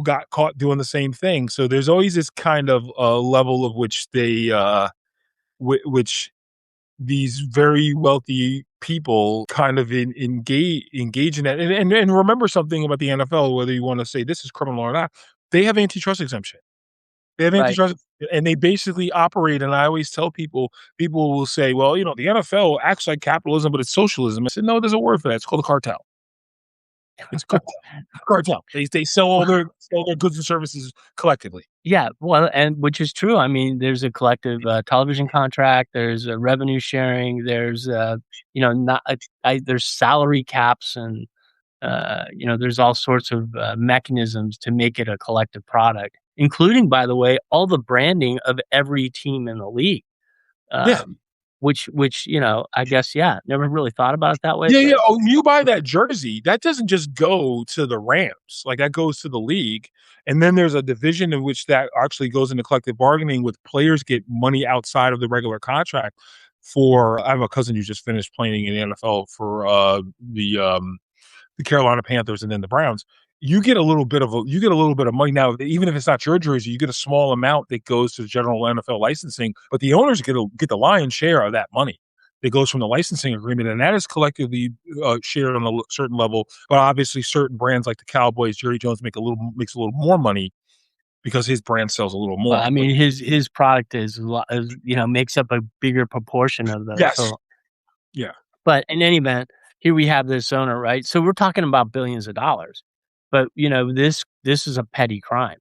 got caught doing the same thing. So there's always this kind of level of which which these very wealthy people kind of engage in that. And remember something about the NFL, whether you want to say this is criminal or not, they have antitrust exemption. They have Right. antitrust, and they basically operate. And I always tell people will say, "Well, the NFL acts like capitalism, but it's socialism." I said, "No, there's a word for that. It's called a cartel. It's a cartel. They sell their goods and services collectively." Yeah, well, and which is true. I mean, there's a collective television contract. There's a revenue sharing. There's not there's salary caps, and there's all sorts of mechanisms to make it a collective product, including, by the way, all the branding of every team in the league. Yeah. Um, which I guess, yeah, never really thought about it that way, Yeah, yeah. but Oh, you buy that jersey, that doesn't just go to the Rams. Like, that goes to the league, and then there's a division in which that actually goes into collective bargaining with players get money outside of the regular contract for I have a cousin who just finished playing in the NFL for, the Carolina Panthers and then the Browns. You get a little bit of money now, even if it's not your jersey. You get a small amount that goes to the general NFL licensing, but the owners get the lion's share of that money. That goes from the licensing agreement, and that is collectively shared on a certain level. But obviously, certain brands like the Cowboys, Jerry Jones makes a little more money because his brand sells a little well, more. I But mean, his product makes up a bigger proportion of the yes, total. yeah, But in any event, here we have this owner, right? So we're talking about billions of dollars, but this is a petty crime.